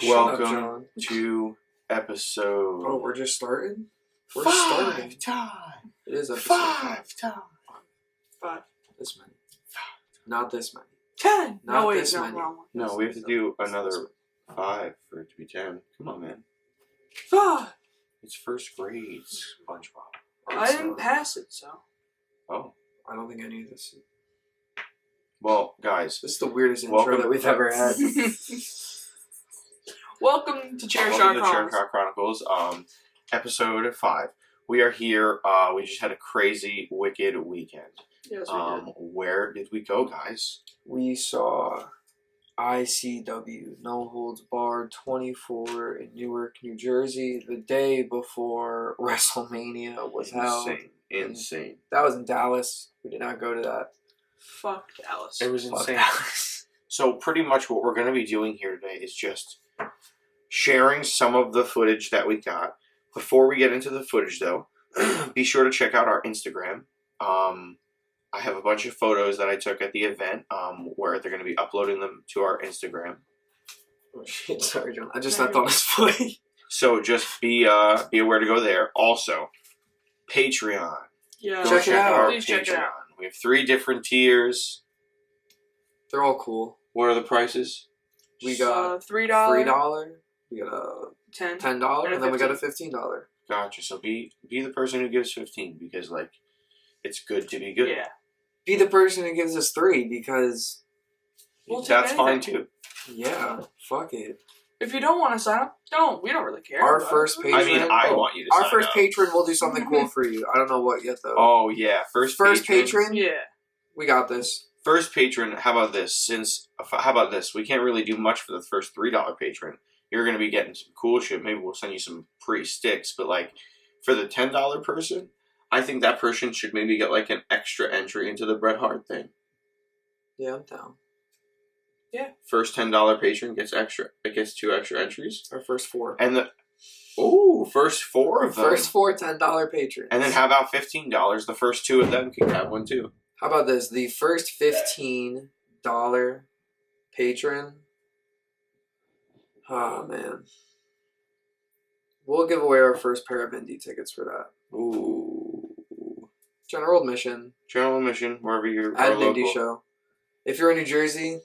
Welcome to episode... Oh, we're just starting? We're starting. Time. It is episode 5 time. 5. This many. Not this many. 10. Not this many. No, we have to do another 5 for it to be 10. Come on, man. 5. It's first grade, SpongeBob. I didn't pass it, so. Oh. I don't think any of this. Well, guys. This is the weirdest intro that we've ever had. Welcome to Chair Shot Chronicles. Episode 5. We are here. We just had a crazy, wicked weekend. Yes, we did. Where did we go, guys? We saw ICW No Holds Barred 24 in Newark, New Jersey, the day before Wrestlemania was held. Insane. That was in Dallas. We did not go to that. Fuck Dallas. It was insane. So pretty much what we're going to be doing here today is just sharing some of the footage that we got. Before we get into the footage, though, be sure to check out our Instagram. I have a bunch of photos that I took at the event where they're going to be uploading them to our Instagram. Oh, shit. Sorry, John. I just stepped on his foot. So just be aware to go there. Also, Patreon. Yeah. Go check it out. Please check it out. We have 3 different tiers. They're all cool. What are the prices? We got $3. $3. We got a $10. $10, and then we got a $15. Gotcha. So be the person who gives 15 because it's good to be good. Yeah. Be the person who gives us 3 because That's fine too. Yeah, fuck it. If you don't want to sign up, don't. We don't really care. Our first patron. I mean, I want you to sign Our first up. patron will do something cool for you. I don't know what yet though. Oh yeah, first patron. Yeah. We got this. First patron. How about this? How about this? We can't really do much for the first $3 patron. You're going to be getting some cool shit. Maybe we'll send you some free sticks. But for the $10 person, I think that person should maybe get an extra entry into the Bret Hart thing. Yeah, I'm down. Yeah. First $10 patron gets extra. It gets 2 extra entries. Our first 4. And first 4 of them. First 4 $10 patrons. And then how about $15? The first 2 of them can have one too. How about this? The first $15 patron. Oh man. We'll give away our first pair of indie tickets for that. Ooh. General admission. General admission, wherever you're At an indie show. If you're in New Jersey,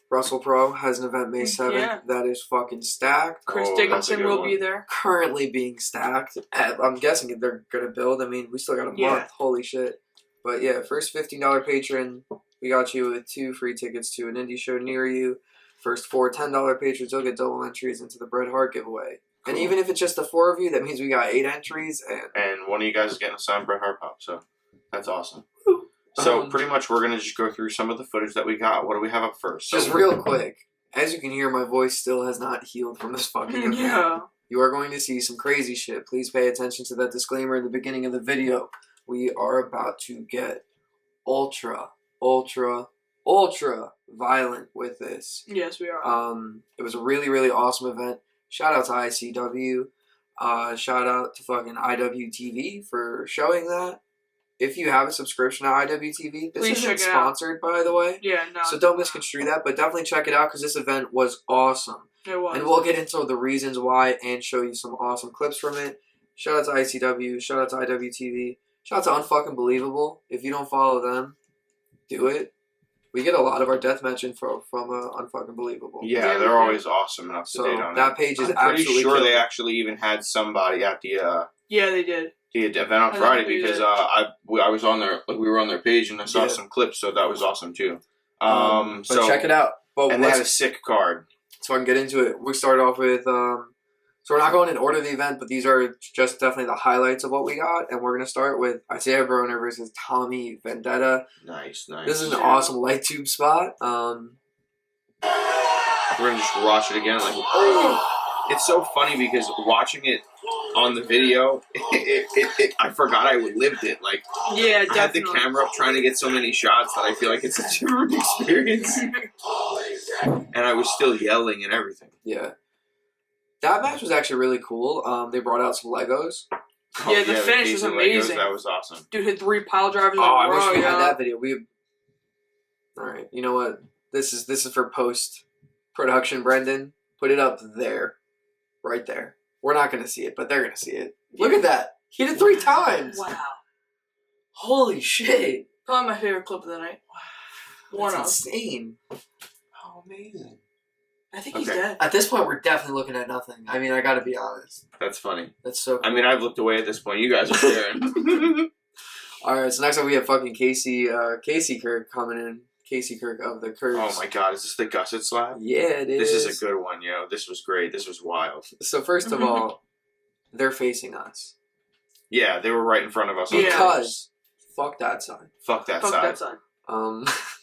Russell Pro has an event May 7th that is fucking stacked. Chris Dickinson will be there. Currently being stacked. I'm guessing they're going to build. I mean, we still got a month. Holy shit. But yeah, first $15 patron, we got you with 2 free tickets to an indie show near you. First 4 $10 patrons, you'll get double entries into the Bret Hart giveaway. Cool. And even if it's just the 4 of you, that means we got 8 entries. And one of you guys is getting a signed Bret Hart pop, so that's awesome. So pretty much we're going to just go through some of the footage that we got. What do we have up first? Just real quick. As you can hear, my voice still has not healed from this fucking event. Yeah. You are going to see some crazy shit. Please pay attention to that disclaimer in the beginning of the video. We are about to get ultra violent with this. Yes, we are. It was a really, really awesome event. Shout out to ICW. Shout out to fucking IWTV for showing that. If you have a subscription to IWTV, this isn't sponsored, by the way. Yeah, no. So don't misconstrue that, but definitely check it out because this event was awesome. It was. And we'll get into the reasons why and show you some awesome clips from it. Shout out to ICW. Shout out to IWTV. Shout out to Unfucking Believable. If you don't follow them, do it. We get a lot of our deathmatch info from Unfucking Believable. Yeah, they're always awesome and up to date on that page is I'm pretty sure they actually even had somebody at the yeah, they did. The event on Friday because I was on their we were on their page and I saw some clips, so that was awesome too. But check it out. And they had a sick card. So I can get into it. We started off with so we're not going in order of the event, but these are just definitely the highlights of what we got. And we're going to start with Isaiah Broner versus Tommy Vendetta. Nice. This is an awesome light tube spot. We're going to just watch it again. It's so funny because watching it on the video, I forgot I lived it. Yeah, definitely. I had the camera up trying to get so many shots that I feel like it's a different experience. And I was still yelling and everything. Yeah. That match was actually really cool. They brought out some Legos. Yeah, the finish was amazing. Legos, that was awesome. Dude hit 3 pile drivers. I wish we had that video. All right, you know what? This is for post production, Brendan. Put it up there. Right there. We're not going to see it, but they're going to see it. Look at that. He hit it 3 times. Wow. Holy shit. Probably my favorite clip of the night. One That's of. insane. Oh, amazing. I think he's dead. At this point, we're definitely looking at nothing. I mean, I got to be honest. That's funny. That's so cool. I mean, I've looked away at this point. You guys are staring. All right, so next up we have fucking Casey Kirk coming in. Casey Kirk of the Kirks. Oh my god, is this the gusset slap? Yeah, it is. This is a good one, yo. This was great. This was wild. So first of all, they're facing us. Yeah, they were right in front of us. Yeah. Because fuck that side. Fuck that Fuck side. that side.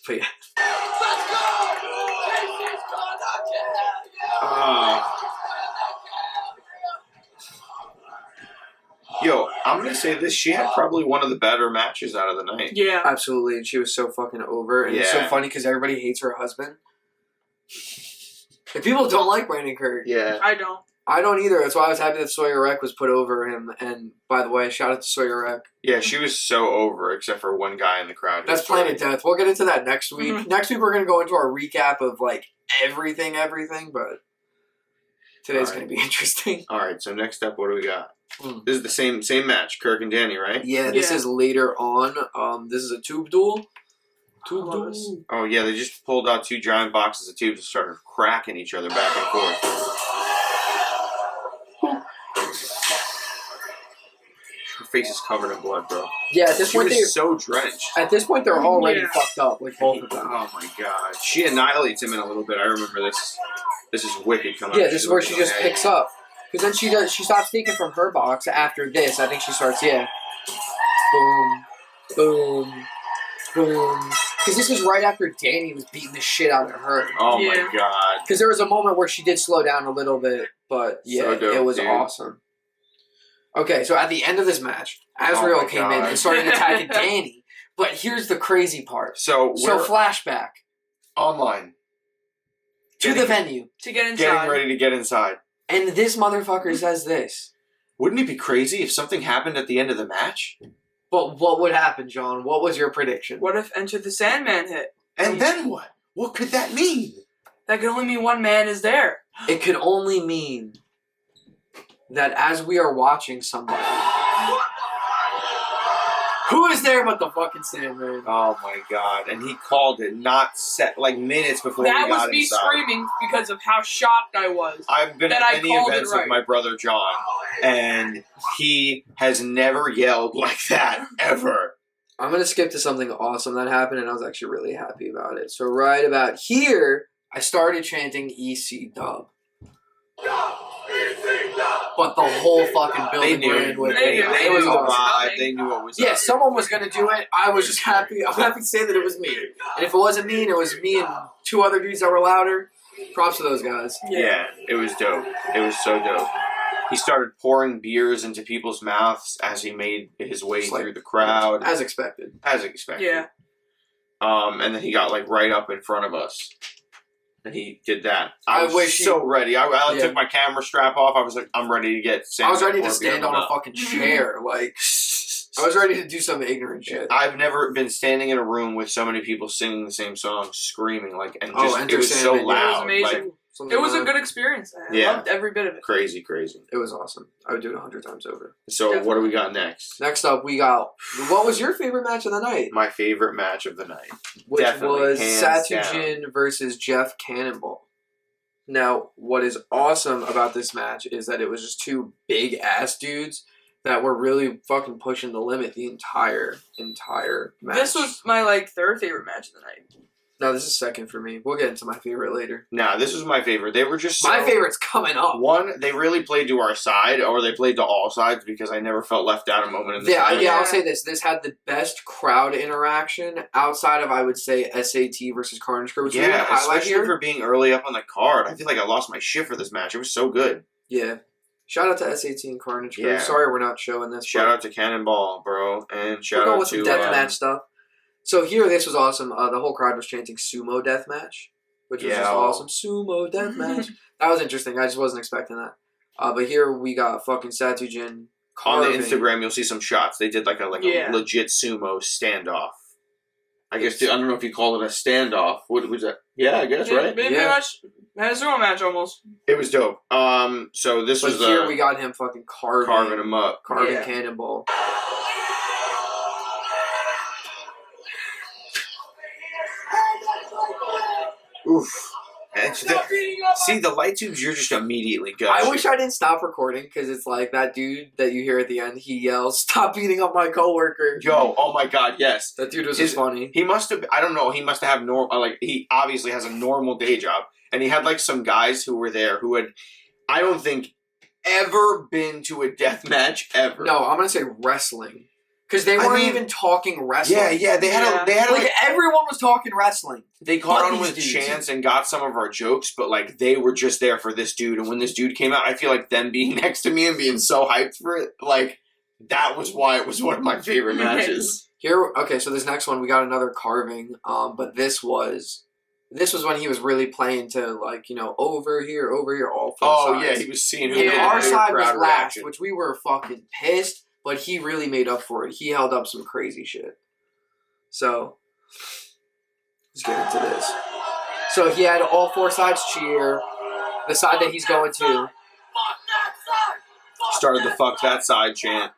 But yeah. Yo, I'm gonna say this. She had probably one of the better matches out of the night. Yeah. Absolutely, and she was so fucking over, and it's so Yeah. funny because everybody hates her husband. And people don't like Brandon Kirk. Yeah. I don't. I don't either. That's why I was happy that Sawyer Wreck was put over him. And by the way, shout out to Sawyer Wreck. Yeah, she was so over, except for one guy in the crowd. That's Planet Death. We'll get into that next week. Mhm. Next week we're gonna go into our recap of like everything, but today's All right. gonna be interesting. All right, so next up, what do we got? Hmm. This is the same match, Kirk and Danny, right? Yeah, this Yeah. is later on. This is a tube duel. Tube love this. duel. Oh yeah, they just pulled out 2 giant boxes of tubes and started cracking each other back and forth. Her face is covered in blood, bro. Yeah, at this She point was so drenched. they're already Yeah. fucked up, like both of them. Oh my god. She annihilates him in a little bit. I remember this. This is wicked coming Yeah, up. this She's is where she looking just like, picks up. Because then she stops taking from her box after this. I think she starts, boom, boom, boom. Because this is right after Danny was beating the shit out of her. Oh Yeah. my god. Because there was a moment where she did slow down a little bit, but yeah, So dope, it was dude. awesome. Okay, so at the end of this match, Oh Azrael my came in God. and started attacking Danny. But here's the crazy part. So So we're flashback online. to the venue. To get inside. Getting ready to get inside. And this motherfucker says this. Wouldn't it be crazy if something happened at the end of the match? But what would happen, John? What was your prediction? What if Enter the Sandman hit? And then what? What could that mean? That could only mean one man is there. It could only mean that as we are watching somebody, who is there but the fucking Sandman? Oh my god. And he called it not set like minutes before we That was got me inside. screaming because of how shocked I was. I've been that at I many called it events with right. my brother John, and he has never yelled like that ever. I'm going to skip to something awesome that happened, and I was actually really happy about it. So right about here, I started chanting EC Dub. But the whole fucking They building knew. ran with They it. knew. They It knew was the awesome. vibe. They knew what was Yeah, up. someone was going to do it. I was just happy. I'm happy to say that it was me. And if it wasn't me, and it was me and 2 other dudes that were louder, props to those guys. Yeah, it was dope. It was so dope. He started pouring beers into people's mouths as he made his way Just like- through the crowd, As expected. as expected. Yeah. And then he got like right up in front of us, and he did that. I I was wish he- so ready. I Yeah. took my camera strap off. I was like, I'm ready to get. I was ready to more stand beer on a up. fucking chair. Like, I was ready to do some ignorant shit. I've never been standing in a room with so many people singing the same song, screaming and Oh, just Enter it was so Sandman, yeah. loud, It was amazing. like Something It was a like good experience. I Yeah. loved every bit of it. crazy. It was awesome. I would do it 100 times over. So what do we got next? Next up, we got, what was your favorite match of the night? My favorite match of the night. Which Definitely, was hands Satujin versus Jeff Cannonball. Now, what is awesome about this match is that it was just 2 big ass dudes that were really fucking pushing the limit the entire match. This was my 3rd favorite match of the night. No, this is second for me. We'll get into my favorite later. Nah, this was my favorite. They were just My so- favorite's coming up. One, they really played to our side, or they played to all sides because I never felt left out a moment in this Yeah, match. yeah, I'll say this. This had the best crowd interaction outside of, I would say, SAT versus Carnage Crew, which we didn't Yeah, highlight especially here. for being early up on the card. I feel like I lost my shit for this match. It was so good. Yeah. Shout out to SAT and Carnage Crew. Yeah. Sorry we're not showing this. Shout out to Cannonball, bro, and We're shout going out with to some deathmatch stuff. So here, this was awesome. The whole crowd was chanting Sumo Deathmatch, which was just Yeah. awesome. Sumo Deathmatch. That was interesting. I just wasn't expecting that. But here we got fucking Satujin on carving. the Instagram. You'll see some shots. They did like a Yeah. legit sumo standoff. I guess I don't know if you call it a standoff. What was that? Yeah, I guess right. Pretty much has their own match almost. It was dope. So this But was here we got him fucking carving him up, carving Cannonball. Oof. See, the light tubes, you're just immediately good. I wish I didn't stop recording because it's like that dude that you hear at the end. He yells, "Stop beating up my coworker!" Yo, oh my god, yes. That dude was just funny. He must have. I don't know. He must have he obviously has a normal day job, and he had like some guys who were there who had, I don't think, ever been to a death match ever. No, I'm gonna say wrestling. Because they weren't even talking wrestling. Yeah, they had like everyone was talking wrestling. They caught on with chants and got some of our jokes, but like they were just there for this dude. And when this dude came out, I feel like them being next to me and being so hyped for it, like that was why it was one of my favorite matches. Okay, so this next one we got another carving, but this was when he was really playing to like over here, all four sides. Yeah, he was seeing who our side was last, which we were fucking pissed. But he really made up for it. He held up some crazy shit. So, let's get into this. So he had all four sides cheer. The side that he's going to. Started the fuck that side chant.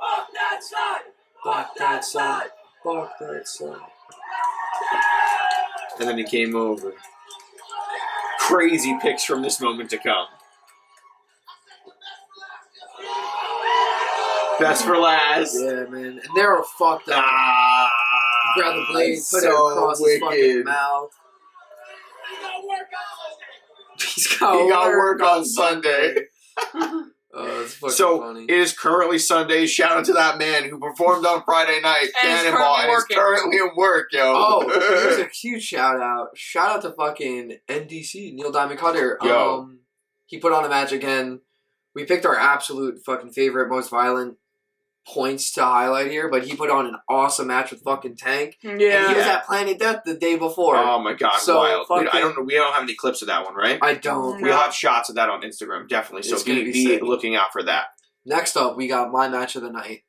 Fuck that side. Fuck that side. Fuck that side. And then he came over. Crazy pics from this moment to come. Best for last. Yeah, man. And they were fucked up. He grabbed the blade, put it across his fucking mouth. He got work on Sunday. Oh, it's fucking funny. It is currently Sunday. Shout out to that man who performed on Friday night, Cannonball, and is currently in work, yo. Oh, here's a huge shout out. Shout out to fucking NDC, Neil Diamond Cutter. Yo. He put on a match again. We picked our absolute fucking favorite, most violent points to highlight here, but he put on an awesome match with fucking Tank. Yeah. And he was at Planet Death the day before. Oh my god, so wild. I don't know. We don't have any clips of that one, right? I don't. We'll have shots of that on Instagram, definitely. So be looking out for that. Next up, we got my match of the night.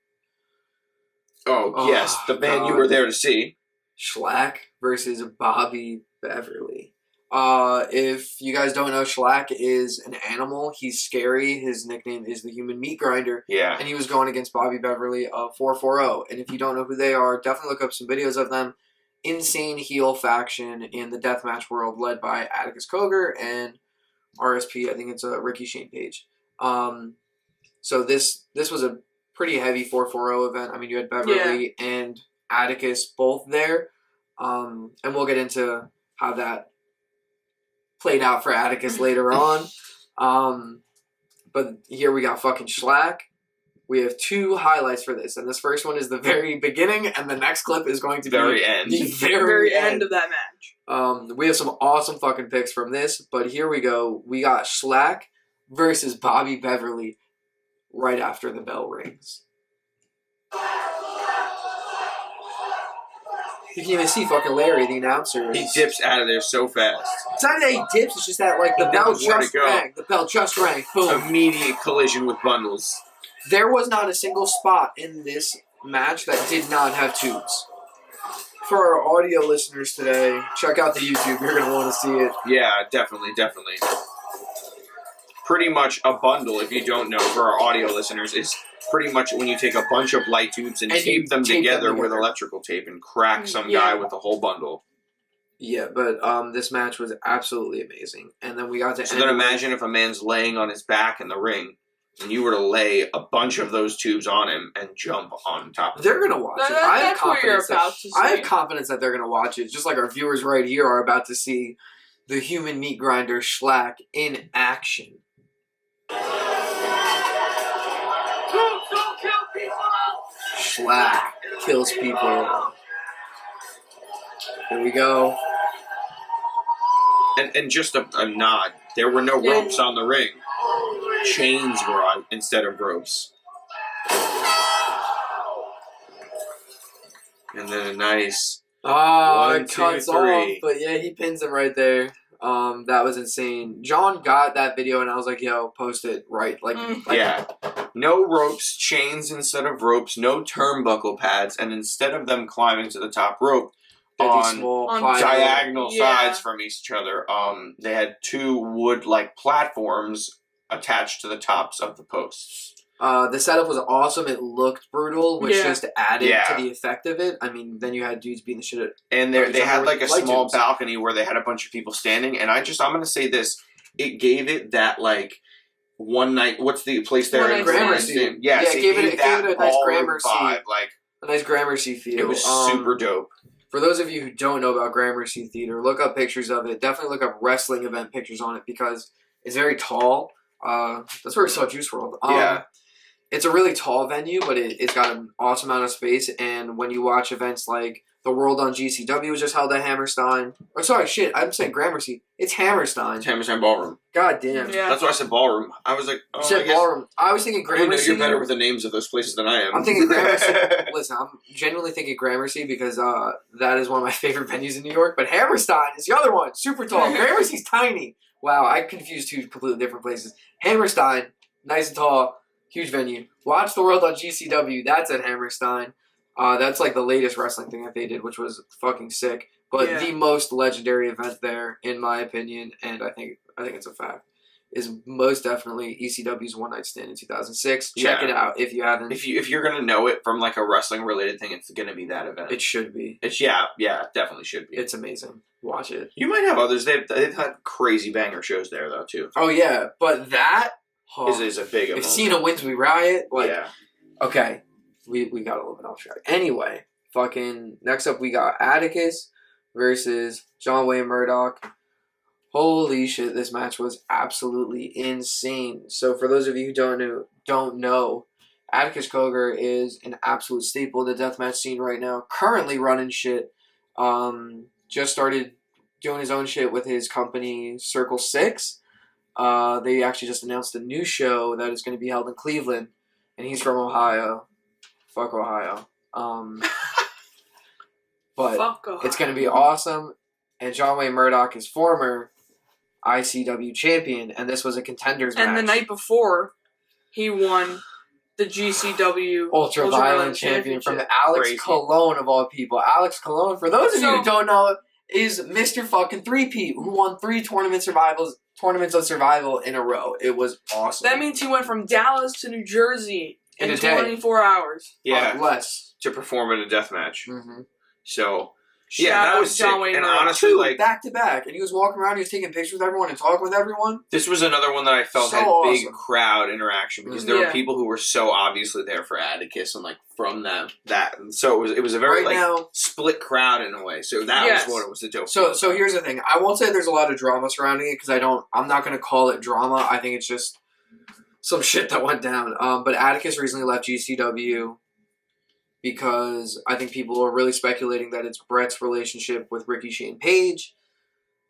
Oh yes, the man you were there to see. Schlack versus Bobby Beverly. If you guys don't know, Schlack is an animal. He's scary. His nickname is the Human Meat Grinder. Yeah. And he was going against Bobby Beverly of 440. And if you don't know who they are, definitely look up some videos of them. Insane heel faction in the deathmatch world led by Atticus Cogar and RSP. I think it's Ricky Shane Page. So this was a pretty heavy 440 event. I mean, you had Beverly and Atticus both there. And we'll get into how that played out for Atticus later on. But here we got fucking Schlack. We have two highlights for this, and this first one is the very beginning, and the next clip is going to be the very end of that match. We have some awesome fucking picks from this, but here we go. We got Schlack versus Bobby Beverly right after the bell rings. You can even see fucking Larry, the announcer. He dips out of there so fast. It's not that he dips, it's just that like the bell just rang. The bell just rang. Boom. Immediate collision with bundles. There was not a single spot in this match that did not have tubes. For our audio listeners today, check out the YouTube. You're going to want to see it. Yeah, definitely. Pretty much a bundle, if you don't know, for our audio listeners, is pretty much when you take a bunch of light tubes and tape them together with electrical tape and crack some guy with a whole bundle. Yeah, but this match was absolutely amazing. And then we got to So then imagine if a man's laying on his back in the ring and you were to lay a bunch of those tubes on him and jump on top of him. They're going to watch it. I have confidence that they're going to watch it, just like our viewers right here are about to see the Human Meat Grinder Schlack in action. Schlack kills people. Here we go. And just a nod. There were no ropes on the ring. Chains were on instead of ropes. And then a nice it cuts off. But yeah, he pins him right there. That was insane. John got that video and I was like, yo, post it right. No ropes, chains instead of ropes, no turnbuckle pads, and instead of them climbing to the top rope on diagonal sides from each other, they had 2 wood-like platforms attached to the tops of the posts. The setup was awesome. It looked brutal, which just added to the effect of it. I mean, then you had dudes beating the shit out. And they had like a small balcony where they had a bunch of people standing. And I'm going to say this. It gave it that like one night. What's the place there? In Gramercy. Yeah, it gave it a nice Gramercy vibe. Like a nice Gramercy feel. It was super dope. For those of you who don't know about Gramercy Theater, look up pictures of it. Definitely look up wrestling event pictures on it because it's very tall. That's where we saw Juice WRLD. It's a really tall venue, but it's got an awesome amount of space. And when you watch events like the World on GCW was just held at Hammerstein. Or sorry, shit, I'm saying Gramercy. It's Hammerstein. It's Hammerstein Ballroom. God damn. Yeah. That's why I said ballroom. I was like, you said ballroom. I was thinking Gramercy. You're better with the names of those places than I am. I'm thinking Gramercy. Listen, I'm genuinely thinking Gramercy because that is one of my favorite venues in New York. But Hammerstein is the other one. Super tall. Gramercy's tiny. Wow, I confused 2 completely different places. Hammerstein, nice and tall. Huge venue. Watch the World on GCW. That's at Hammerstein. That's like the latest wrestling thing that they did, which was fucking sick. But the most legendary event there, in my opinion, and I think it's a fact, is most definitely ECW's One Night Stand in 2006. Check it out if you haven't. If you're gonna know it from like a wrestling related thing, it's gonna be that event. It should be. It definitely should be. It's amazing. Watch it. You might have others. They've had crazy banger shows there though too. Oh yeah, but that is a big. If Cena wins, we riot. Like, yeah. Okay, we got a little bit off track. Anyway, fucking next up we got Atticus versus John Wayne Murdoch. Holy shit, this match was absolutely insane. So for those of you who don't know, Atticus Cogar is an absolute staple of the deathmatch scene right now. Currently running shit. Just started doing his own shit with his company Circle 6. They actually just announced a new show that is going to be held in Cleveland. And he's from Ohio. Fuck Ohio. But Fuck Ohio. It's going to be awesome. And John Wayne Murdoch is former ICW champion, and this was a contenders match. And the night before, he won the GCW Ultra Violent champion from Alex Colon, of all people. Alex Colon, for those of you who don't know, is Mr. fucking 3-Pete, who won 3 tournaments of survival in a row. It was awesome. That means he went from Dallas to New Jersey in a 24 hours. Yeah. Less. To perform in a death match. Mm-hmm. So... Shout that out was sick. John Wayne and Murdoch. honestly, like back to back, and he was walking around. He was taking pictures with everyone and talking with everyone. This was another one that I felt had big crowd interaction because there were people who were so obviously there for Atticus and like from that. And so it was a very split crowd in a way. So that was what it was the dope. So here's the thing. I won't say there's a lot of drama surrounding it because I'm not going to call it drama. I think it's just some shit that went down. But Atticus recently left GCW. Because I think people are really speculating that it's Bret's relationship with Ricky Shane Page.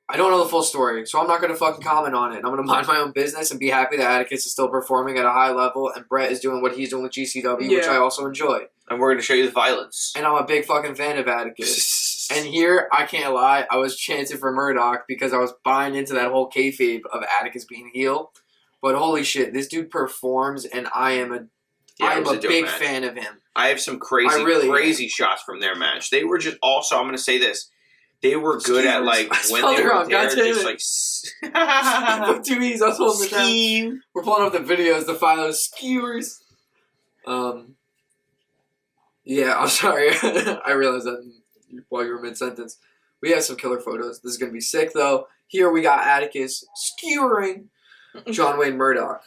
I don't know the full story, so I'm not going to fucking comment on it. I'm going to mind my own business and be happy that Atticus is still performing at a high level and Bret is doing what he's doing with GCW, which I also enjoy. And we're going to show you the violence. And I'm a big fucking fan of Atticus. And here, I can't lie, I was chanting for Murdoch because I was buying into that whole kayfabe of Atticus being heel. But holy shit, this dude performs and I am a big fan of him. I have some crazy shots from their match. They were just also, I'm going to say this, they were good at like when they were there, just like with 2 E's, I was holding it down. We're pulling up the videos, the files, skewers. Yeah, I'm sorry. I realized that while you were mid-sentence. We have some killer photos. This is going to be sick though. Here we got Atticus skewering John Wayne Murdoch.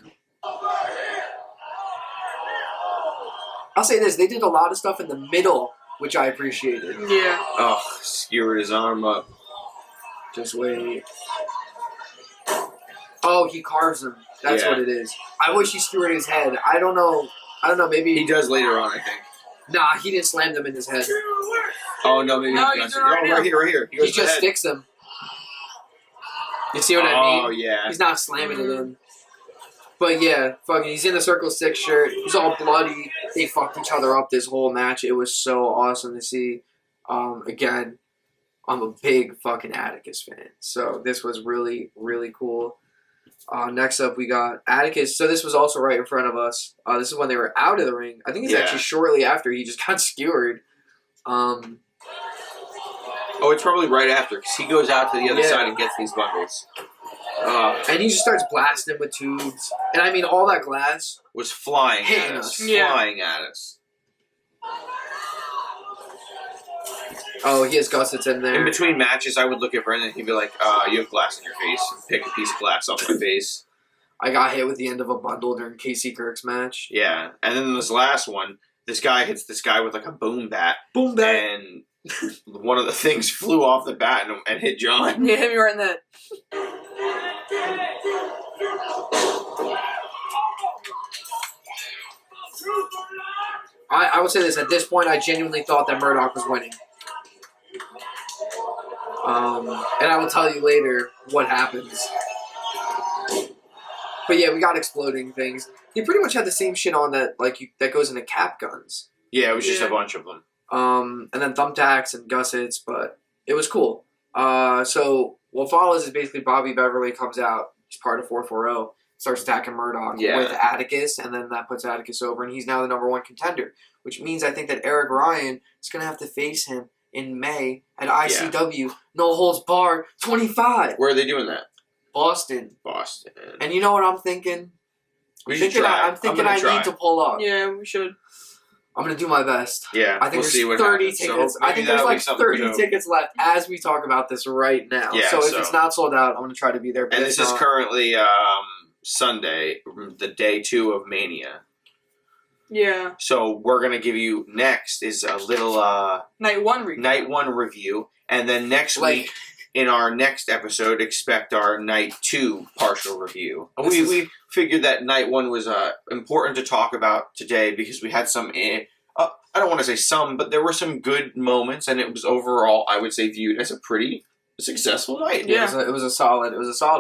I'll say this, they did a lot of stuff in the middle, which I appreciated. Yeah. Oh, skewered his arm up. Just wait. Oh, he carves him. That's what it is. I wish he skewered his head. I don't know, maybe... He does later on, I think. Nah, he didn't slam them in his head. Oh, no, maybe he does. Right here. He just sticks him. You see what I mean? Oh, yeah. He's not slamming it in. But yeah, fucking, he's in the Circle 6 shirt. He's all bloody. They fucked each other up this whole match. It was so awesome to see. Again, I'm a big fucking Atticus fan. So this was really, really cool. Next up, we got Atticus. So this was also right in front of us. This is when they were out of the ring. I think it's actually shortly after he just got skewered. Oh, it's probably right after, because he goes out to the other side and gets these bundles. And he just starts blasting with tubes. And I mean, all that glass was flying hitting at us. Yeah. Flying at us. Oh, he has gussets in there. In between matches, I would look at Brendan and he'd be like, you have glass in your face. And pick a piece of glass off my face. I got hit with the end of a bundle during Casey Kirk's match. Yeah. And then this last one, this guy hits this guy with like a boom bat. Boom bat. And one of the things flew off the bat and hit John. Yeah, hit me right in the... I would say this. At this point, I genuinely thought that Murdoch was winning. And I will tell you later what happens. But yeah, we got exploding things. He pretty much had the same shit on that that goes into cap guns. Yeah, it was just a bunch of them. And then thumbtacks and gussets, but it was cool. So what follows is basically Bobby Beverly comes out. He's part of 440. Starts attacking Murdoch with Atticus, and then that puts Atticus over, and he's now the #1 contender. Which means I think that Eric Ryan is going to have to face him in May at ICW No Holds Barred 25. Where are they doing that? Boston. Boston. And you know what I'm thinking? I'm thinking I need to pull up. Yeah, we should. I'm going to do my best. Yeah, I think there's 30 tickets. I think there's like 30 tickets left as we talk about this right now. Yeah, so if it's not sold out, I'm going to try to be there. And this is currently Sunday, the day 2 of Mania. Yeah. So we're going to give you next is a little Night 1 review. Night 1 review. And then next week, in our next episode, expect our Night 2 partial review. We figured that Night 1 was important to talk about today because we had some, I don't want to say some, but there were some good moments, and it was overall, I would say, viewed as a pretty successful night. Yeah. It was a solid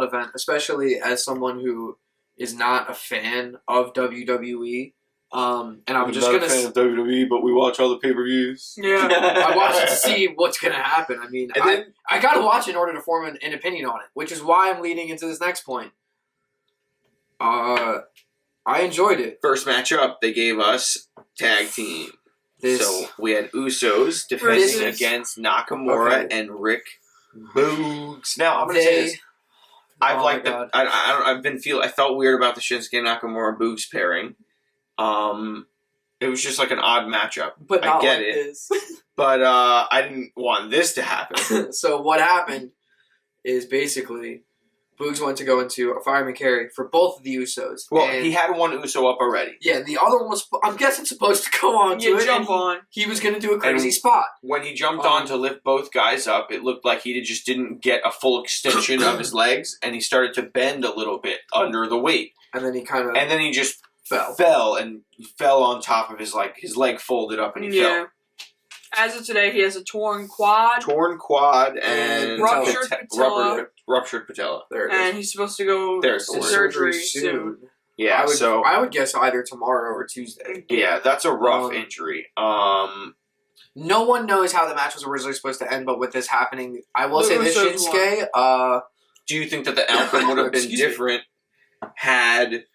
event, especially as someone who is not a fan of WWE. And I'm just not a fan of WWE, but we watch all the pay-per-views. Yeah. I watch it to see what's going to happen. I mean, I got to watch it in order to form an opinion on it, which is why I'm leading into this next point. I enjoyed it. First matchup, they gave us tag team. So we had Usos defending against Nakamura and Rick Boogs. Now I'm going to say this. I felt weird about the Shinsuke Nakamura Boogs pairing. It was just like an odd matchup. But I get it. But I didn't want this to happen. So what happened is basically Boogs went to go into a fireman carry for both of the Usos. Well, he had one Uso up already. Yeah, the other one was, I'm guessing, supposed to go on to it. Jump on. He was going to do a crazy spot. When he jumped on to lift both guys up, it looked like he just didn't get a full extension of his legs, and he started to bend a little bit under the weight. And then he kind of... And then he just fell on top of his leg folded up, and he fell. As of today, he has a torn quad. And ruptured patella. There it is. And he's supposed to go to surgery soon. Yeah, I would guess either tomorrow or Tuesday. Yeah, that's a rough injury. No one knows how the match was originally supposed to end, but with this happening, I will say this, Shinsuke. Do you think that the outcome would have been different had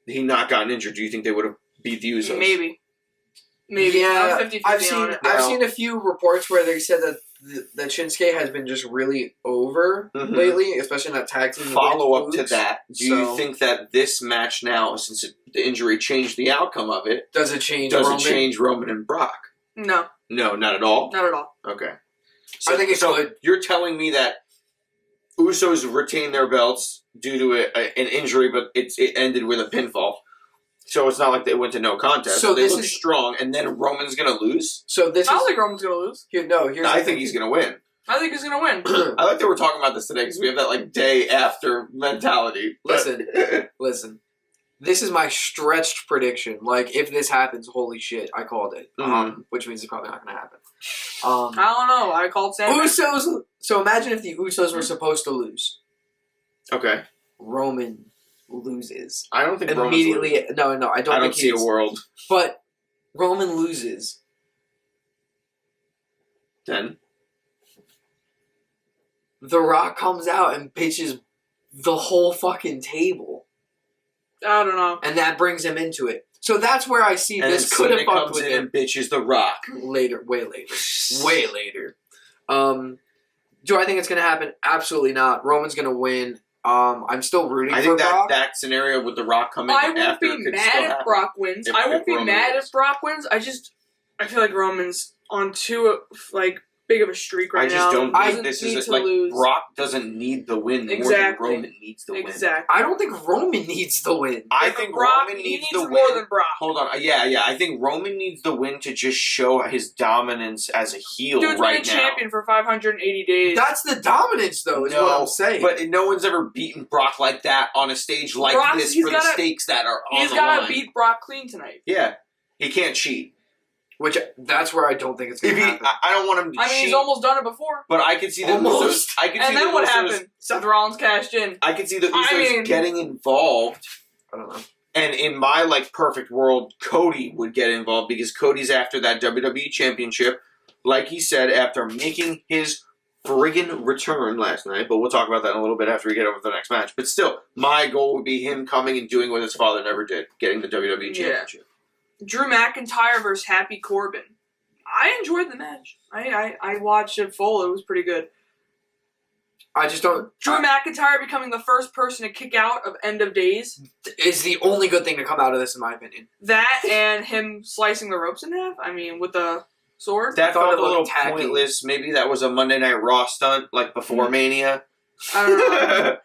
he not gotten injured? Do you think they would have beat the Usos? Maybe. Yeah, 50-50 I've seen a few reports where they said that Shinsuke has been just really over lately, especially in that tag team. Follow up to that. Do you think that this match now, since the injury changed the outcome of it, does it change Roman and Brock? No. No, not at all? Not at all. Okay. So, I think it's good. You're telling me that Usos retained their belts due to an injury, but it ended with a pinfall. So it's not like they went to no contest. So they look strong, and then Roman's going to lose? I don't think Roman's going to lose. I think he's going to win. I think he's going to win. I like that we're talking about this today because we have that day after mentality. Listen. This is my stretched prediction. If this happens, holy shit, I called it. Which means it's probably not going to happen. I don't know. I called Sandman. Usos. So imagine if the Usos were supposed to lose. Okay. Roman loses. I don't think immediately. No, I don't. I don't see a world. But Roman loses. Then The Rock comes out and bitches the whole fucking table. I don't know. And that brings him into it. So that's where I see And this could have fucked comes with in him and bitches The Rock. later, way later. Way later. Do I think it's going to happen? Absolutely not. Roman's going to win. I'm still rooting for I think Brock. that scenario with The Rock coming I after won't be could mad still if happen. Brock wins. I won't be mad if Brock wins. I feel like Roman's on too big of a streak right now. I just don't He think doesn't this need is to like lose. Brock doesn't need the win more Exactly. than Roman needs the win. Exactly. I don't think Roman needs the win. I think Brock, Roman he needs needs the more win. than Brock. Hold on. Yeah. I think Roman needs the win to just show his dominance as a heel Dude's right been a now. champion for 580 days. That's the dominance, though, is what I'm saying. But no one's ever beaten Brock like that on a stage like this for the stakes that are on He's the got to line. beat Brock clean tonight. Yeah. He can't cheat. Which, that's where I don't think it's going to happen. I don't want him to cheat. I mean, he's almost done it before. But I could see the Almost. Usos. I could see And then the what Usos, happened? Seth Rollins cashed in. I could see the Usos getting involved. I don't know. And in my perfect world, Cody would get involved because Cody's after that WWE Championship, like he said, after making his friggin' return last night. But we'll talk about that in a little bit after we get over the next match. But still, my goal would be him coming and doing what his father never did, getting the WWE Championship. Drew McIntyre versus Happy Corbin. I enjoyed the match. I watched it full. It was pretty good. I just don't... Drew McIntyre becoming the first person to kick out of End of Days is the only good thing to come out of this, in my opinion. That and him slicing the ropes in half. I mean, with the sword. That felt a little tacky. pointless. Maybe that was a Monday Night Raw stunt, before Mania. I don't know.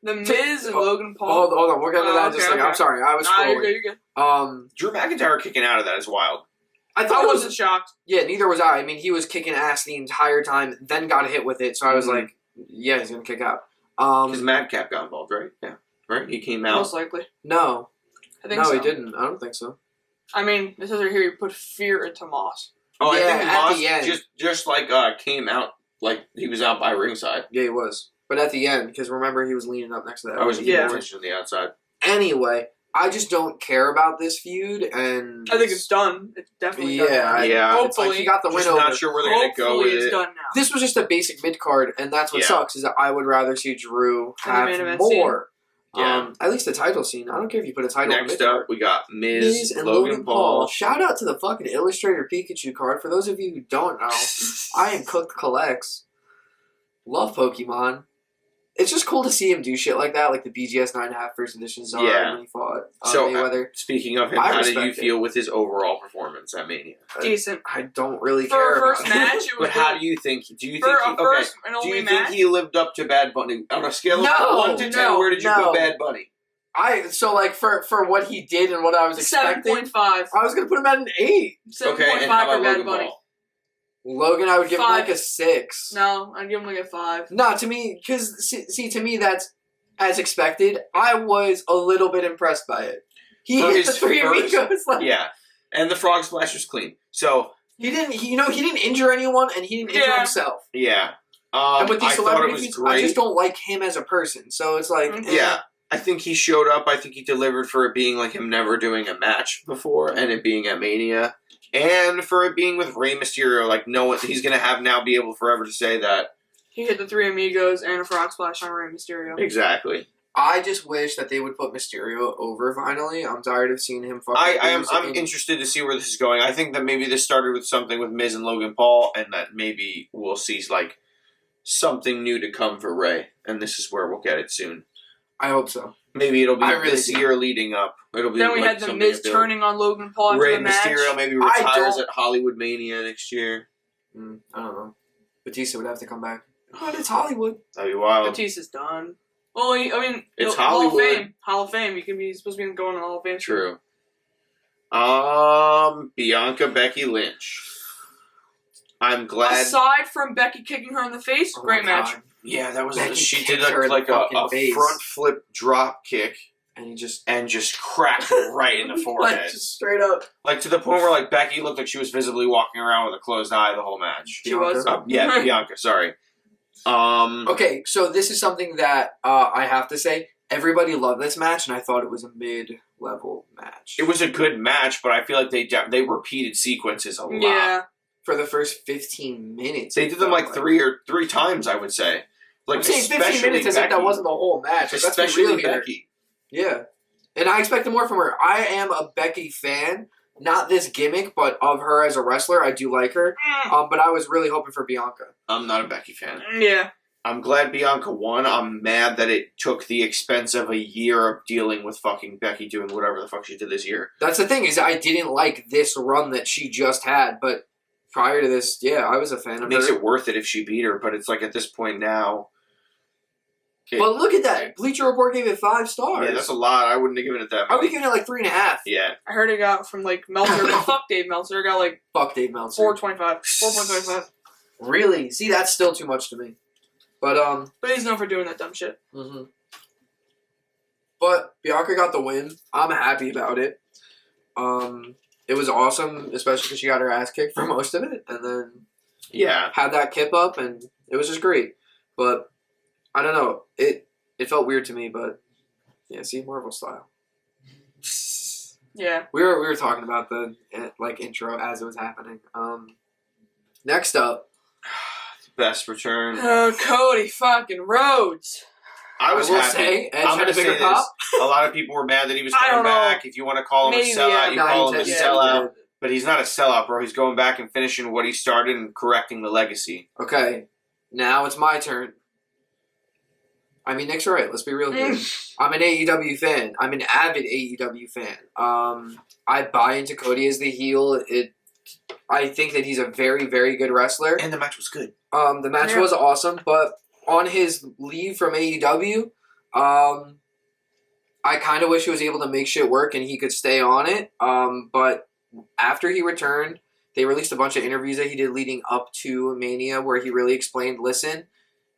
The Miz and Logan Paul. Hold on. We'll get to that in just a second. I'm sorry. I was scrolling. You're good. Drew McIntyre kicking out of that is wild. I thought I wasn't shocked. Yeah, neither was I. I mean, he was kicking ass the entire time, then got hit with it, so I was like, yeah, he's going to kick out. Because Madcap got involved, right? Yeah. Right? He came out. Most likely. No. I think so. No, he didn't. I don't think so. I mean, it says right here, he put fear into Moss. Oh, Yeah, I think at Moss the end. just came out, he was out by ringside. Yeah, he was. But at the end, because remember, he was leaning up next to that. I wasn't paying attention to the outside. Anyway, I just don't care about this feud, and... I think it's done. It's definitely done. Yeah. Hopefully. he got the win Just over. not sure where they're going to go with it's it. done now. This was just a basic mid-card, and that's what sucks, is that I would rather see Drew In the main have event more. Yeah. At least the title scene. I don't care if you put a title in Next mid-card. up, we got Miz and Logan Paul. Shout out to the fucking Illustrator Pikachu card. For those of you who don't know, I am Cooked Collects. Love Pokemon. It's just cool to see him do shit like that, like the BGS 9.5 first edition Zara when he fought Mayweather. Speaking of him, how did you feel with his overall performance at Mania? Decent. I don't really For care a first about match, it was But how do you think? Do you For think? a first and only match? Think he lived up to Bad Bunny on a scale of 1 to 10? Where did you put Bad Bunny? For what he did and what I was expecting, 7.5. I was gonna put him at an 8. 7.5 Okay, and how for about Bad Logan Bunny. Paul? Logan, I would give him 5. like a 6. No, I'd give him like a 5. No, to me, because see, to me that's as expected. I was a little bit impressed by it. He For hit his the 3 first- amigos. Yeah, and the frog splash was clean. So he didn't injure anyone, and he didn't injure himself. yeah, And with these I thought it celebrity was feuds, great. I just don't like him as a person. So it's like, Yeah, I think he showed up. I think he delivered for it being him never doing a match before, and it being at Mania, and for it being with Rey Mysterio. No one he's gonna have now be able forever to say that. He hit the 3 amigos and a frog splash on Rey Mysterio. Exactly. I just wish that they would put Mysterio over finally. I'm tired of seeing him fucking I'm interested to see where this is going. I think that maybe this started with something with Miz and Logan Paul, and that maybe we'll see something new to come for Rey, and this is where we'll get it soon. I hope so. Maybe it'll be really this do. year leading up. It'll be Then we had the something Miz to build. turning on Logan Paul after Rey the match. Mysterio maybe I retires don't- at Hollywood Mania next year. I don't know. Batista would have to come back. But it's Hollywood. That'd be wild. Batista's done. Well, I mean, It's Hall of Hollywood. Fame. Hall of Fame. You can be supposed to be going to Hall of Fame. True. Bianca, Becky, Lynch. I'm glad. Aside from Becky kicking her in the face, great match. Yeah, that was. Becky She kicked did her in the a fucking face. front flip drop kick And he just and just cracked her right in the forehead. just straight up. To the point where Becky looked like she was visibly walking around with a closed eye the whole match. She was. Bianca. Sorry. Okay, so this is something that I have to say. Everybody loved this match, and I thought it was a mid-level match. It was a good match, but I feel like they repeated sequences a lot. Yeah. For the first 15 minutes. They did them three times, I would say. Like, I'm saying 15 minutes as if that wasn't the whole match. Like, Especially Becky. Yeah. And I expected more from her. I am a Becky fan. Not this gimmick, but of her as a wrestler. I do like her. But I was really hoping for Bianca. I'm not a Becky fan. Yeah. I'm glad Bianca won. I'm mad that it took the expense of a year of dealing with fucking Becky doing whatever the fuck she did this year. That's the thing, is I didn't like this run that she just had, but prior to this, yeah, I was a fan of her. It makes it worth it if she beat her, but it's like at this point now... But look at that. Bleacher Report gave it 5 stars. Yeah, that's a lot. I wouldn't have given it that much. I would have given it like 3.5. Yeah. I heard it got from like Meltzer. Fuck Dave Meltzer. It got like Fuck Dave Meltzer. 4.25. 4.25. Really? See, that's still too much to me. But he's known for doing that dumb shit. Mm-hmm. But Bianca got the win. I'm happy about it. It was awesome, especially because she got her ass kicked for most of it, and then had that kip up, and it was just great. But I don't know. It felt weird to me, but yeah, see, Marvel style. Yeah. We were talking about the intro as it was happening. Next up, best return. Cody fucking Rhodes. I was will happy. say, Edge I'm had going a to bigger say pop. this. A lot of people were mad that he was I coming don't know. back. If you want to call him Maybe, a sellout, yeah. you No, call him a he did. sellout. But he's not a sellout, bro. He's going back and finishing what he started and correcting the legacy. Okay, now it's my turn. I mean, Nick's right. Let's be real here. I'm an AEW fan. I'm an avid AEW fan. I buy into Cody as the heel. I think that he's a very, very good wrestler. And the match was good. The match was awesome, but on his leave from AEW, I kind of wish he was able to make shit work and he could stay on it. But after he returned, they released a bunch of interviews that he did leading up to Mania where he really explained, listen,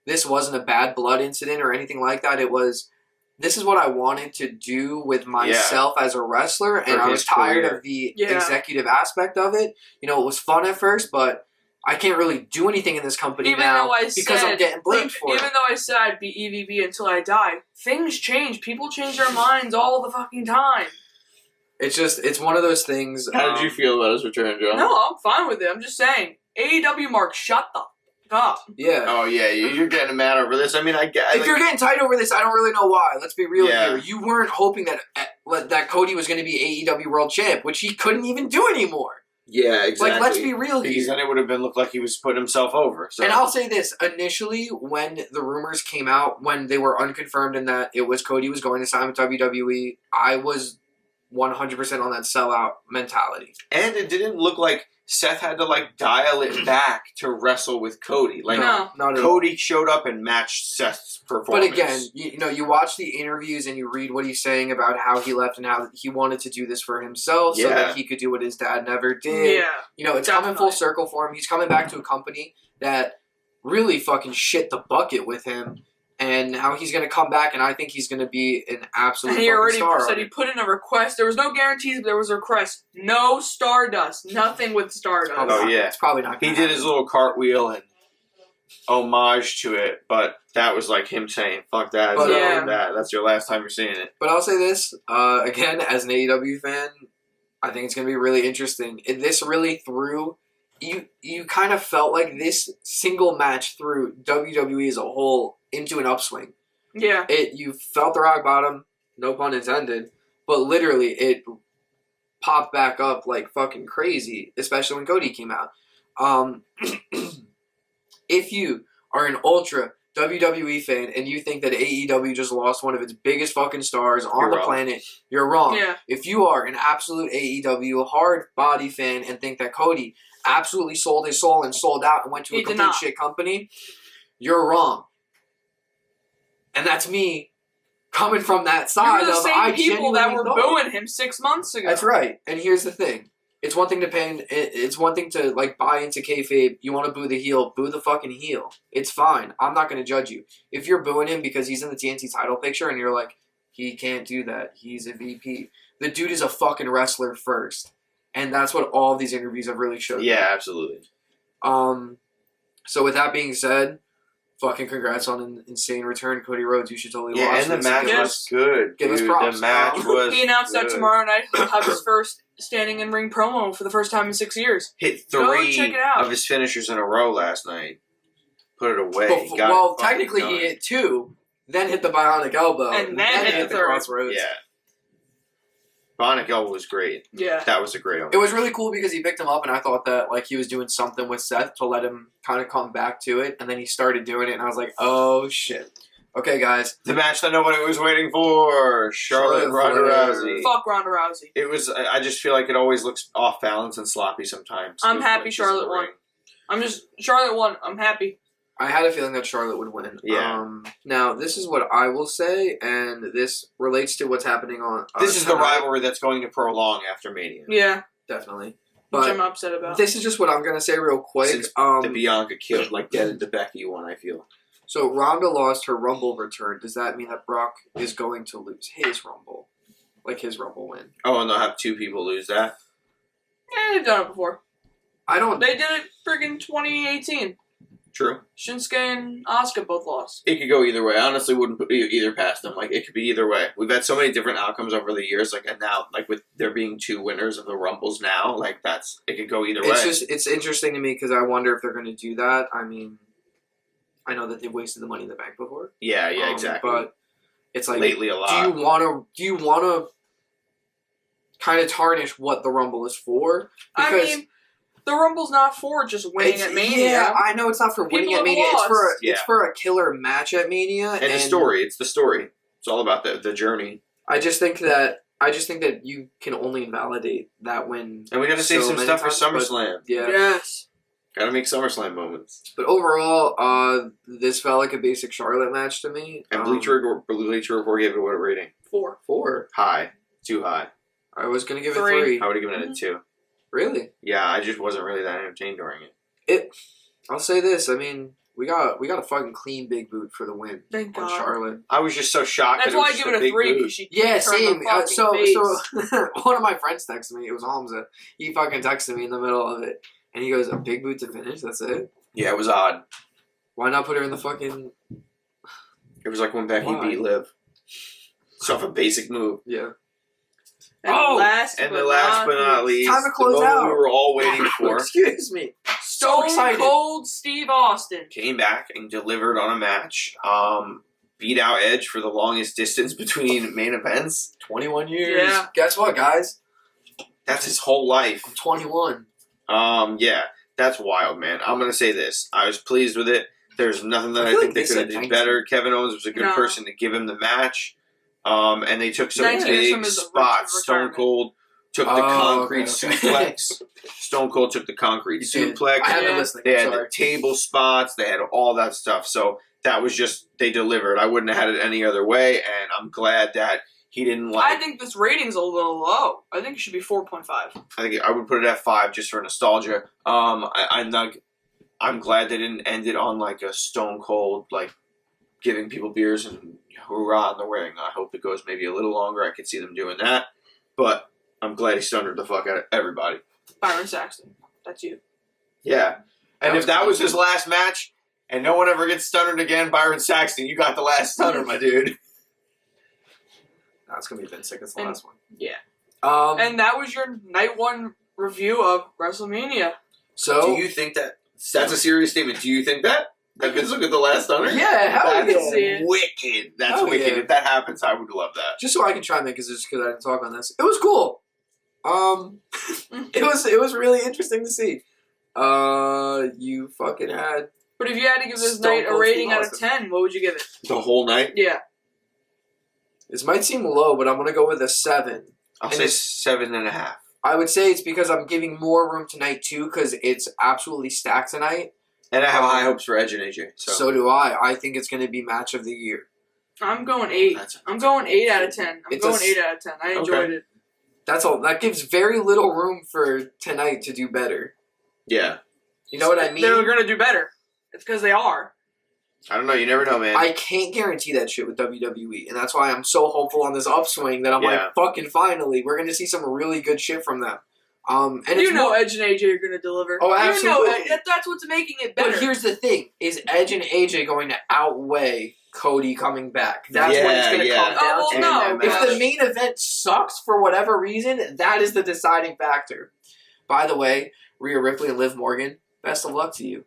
this wasn't a bad blood incident or anything like that. It was, this is what I wanted to do with myself as a wrestler, and I was tired of the executive aspect of it. You know, it was fun at first, but I can't really do anything in this company because I'm getting blamed for it. Even though I said I'd be EVP until I die, things change. People change their minds all the fucking time. It's one of those things. How did you feel about his return, Joe? No, I'm fine with it. I'm just saying. AEW Mark, shut the fuck up. Yeah. Oh, yeah, you're getting mad over this. I mean, I get if you're getting tight over this, I don't really know why. Let's be real here. You weren't hoping that Cody was going to be AEW World Champ, which he couldn't even do anymore. Yeah, exactly. Like, let's be real here. Because then it would have looked like he was putting himself over. So. And I'll say this. Initially, when the rumors came out, when they were unconfirmed and that it was Cody was going to sign with WWE, I was 100% on that sellout mentality. And it didn't look like Seth had to, dial it back to wrestle with Cody. No, not Cody showed up and matched Seth's performance. But again, you watch the interviews and you read what he's saying about how he left and how he wanted to do this for himself so that he could do what his dad never did. Yeah. It's coming full circle for him. He's coming back to a company that really fucking shit the bucket with him. And how he's going to come back, and I think he's going to be an absolute and he already star. Said he put in a request. There was no guarantees, but there was a request. No Stardust. Nothing with Stardust. Oh, yeah. It's probably not He did his little cartwheel and homage to it, but that was like him saying, fuck that. That's your last time you're seeing it. But I'll say this, again, as an AEW fan, I think it's going to be really interesting. This really threw... You kind of felt like this single match threw WWE as a whole into an upswing. Yeah. You felt the rock bottom, no pun intended, but literally it popped back up like fucking crazy, especially when Cody came out. If you are an ultra WWE fan and you think that AEW just lost one of its biggest fucking stars on the planet, you're wrong. Yeah. If you are an absolute AEW hard body fan and think that Cody absolutely sold his soul and sold out and went to a complete shit company, you're wrong. And that's me coming from that side You're the of same I people that were thought. booing him 6 months ago. That's right. And here's the thing. It's one thing to it's one thing to buy into kayfabe. You want to boo the heel, boo the fucking heel. It's fine. I'm not going to judge you. If you're booing him because he's in the TNT title picture and you're like, he can't do that. He's a VP. The dude is a fucking wrestler first. And that's what all these interviews have really showed. Yeah, absolutely. So with that being said, fucking congrats on an insane return, Cody Rhodes. You should totally watch and the match was good. Give us props. The match was He announced good. that tomorrow night he'll have his first standing in ring promo for the first time in 6 years. Hit Go 3 check it out. of his finishers in a row last night. put it away. Technically he hit 2, then hit the bionic elbow, and then hit the third. crossroads. Yeah. Bionic elbow was great. Yeah. That was a great one. It was really cool because he picked him up, and I thought that like he was doing something with Seth to let him kind of come back to it, and then he started doing it, and I was like, oh shit. Okay, guys. The match that nobody was waiting for, Charlotte Ronda Rousey. Fuck Ronda Rousey. It was. I just feel like it always looks off balance and sloppy sometimes. I'm happy Charlotte won. Charlotte won. I'm happy. I had a feeling that Charlotte would win. Yeah. Now, this is what I will say, and this relates to what's happening on... this is the rivalry that's going to prolong after Mania. Yeah. Definitely. Which I'm upset about. This is just what I'm going to say real quick. Since the Bianca killed, dead the Becky one, I feel. So, Ronda lost her Rumble return. Does that mean that Brock is going to lose his Rumble? Like, his Rumble win? Oh, and they'll have 2 people lose that? Yeah, they've done it before. They did it friggin' 2018. True. Shinsuke and Asuka both lost. It could go either way. I honestly wouldn't put either past them. It could be either way. We've had so many different outcomes over the years. And now, with there being 2 winners of the Rumbles now, it could go either way. It's interesting to me because I wonder if they're going to do that. I mean, I know that they've wasted the Money in the Bank before. Yeah, exactly. But it's like, lately a lot. Do you want to kind of tarnish what the Rumble is for? Because the Rumble's not for just winning at Mania. Yeah, I know it's not for winning at Mania. It's for a killer match at Mania. And the story. It's the story. It's all about the journey. I just think that you can only invalidate that win. And we got to save some stuff for SummerSlam. Yeah. Yes. Got to make SummerSlam moments. But overall, this felt like a basic Charlotte match to me. And Bleacher Report gave it what a rating? 4. 4. High. Too high. I was going to give it 3. 3. I would have given it a 2. Really? Yeah, I just wasn't really that entertained during it. I'll say this. I mean, we got a fucking clean big boot for the win. Thank on God. Charlotte. I was just so shocked. That's why I give it a 3 because she same. So face. one of my friends texted me. It was Hamza. He fucking texted me in the middle of it, and he goes, "A big boot to finish. That's it." Yeah, it was odd. Why not put her in the fucking? It was like when Becky beat Liv. It's off a basic move. Yeah. And last but not least, time to close the out. we were all waiting for. Excuse me. Stone Cold Steve Austin came back and delivered on a match. Beat out Edge for the longest distance between main events. 21 years. Yeah. Guess what, guys? That's his whole life. I'm 21. Yeah, that's wild, man. I'm gonna say this. I was pleased with it. There's nothing that I think they could have done better. Kevin Owens was a good person to give him the match. And they took some big spots. Stone Cold took the concrete suplex. Stone Cold took the concrete suplex. I haven't listened. They had the table spots. They had all that stuff. So that was just, they delivered. I wouldn't have had it any other way, and I'm glad that he didn't I think this rating's a little low. I think it should be 4.5. I think I would put it at 5 just for nostalgia. I'm glad they didn't end it on a Stone Cold, giving people beers and hoorah in the ring. I hope it goes maybe a little longer. I could see them doing that. But I'm glad he stunnered the fuck out of everybody. Byron Saxton. That's you. Yeah. And if that was his last match and no one ever gets stunnered again, Byron Saxton, you got the last stunner, my dude. That's going to be Vince Sick's the last one. Yeah. And that was your night 1 review of WrestleMania. So, do you think that's a serious statement? Do you think that Vince will get the last stunner? Yeah, that's wicked. That's wicked. Yeah. If that happens, I would love that. Just so I can chime in because I didn't talk on this. It was cool. It was really interesting to see. You fucking had. But if you had to give this night a rating out of 10, what would you give it? The whole night? Yeah. This might seem low, but I'm gonna go with a 7. I'll say 7.5. I would say it's because I'm giving more room tonight too, because it's absolutely stacked tonight. And I have high hopes for Edge and AJ. So do I. I think it's going to be match of the year. I'm going 8. I'm going 8 out of 10. I'm going 8 out of 10. I enjoyed it. That's all. That gives very little room for tonight to do better. Yeah. You know what I mean? They're going to do better. It's because they are. I don't know. You never know, man. I can't guarantee that shit with WWE. And that's why I'm so hopeful on this upswing that I'm fucking finally. We're going to see some really good shit from them. And Edge and AJ are going to deliver. Oh, absolutely. You know that's what's making it better. But here's the thing. Is Edge and AJ going to outweigh Cody coming back? That's what it's going to come down to. No. If the main event sucks for whatever reason, that is the deciding factor. By the way, Rhea Ripley and Liv Morgan, best of luck to you.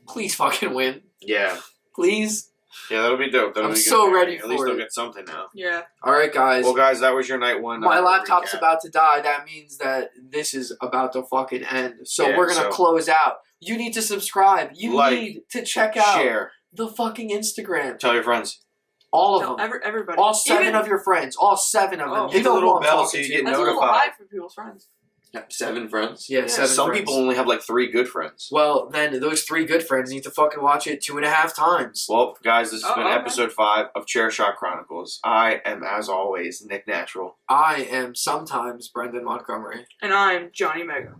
Please fucking win. Yeah. Please. Yeah, that'll be dope. That'll I'm be good. so ready At for least they'll it. get something now. Yeah. All right, guys. Well, guys, that was your night one. My laptop's recap. about to die. That means that this is about to fucking end. So Yeah, we're going to close out. You need to subscribe. You like, need to check out share, the fucking Instagram. Tell your friends. All of them. Everybody. All 7 of your friends. All 7 of them. Oh. You Hit the know little who I'm bell talking so you to. get That's a little notified. high for people's friends. 7 friends. Yeah, 7 Some friends. people only have like 3 good friends. Well, then those 3 good friends need to fucking watch it 2.5 times. Well, guys, this has been okay. episode 5 of Chair Shot Chronicles. I am, as always, Nick Natural. I am sometimes Brendan Montgomery. And I'm Johnny Mega.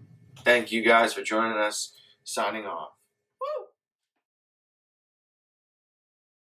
Thank you guys for joining us. Signing off.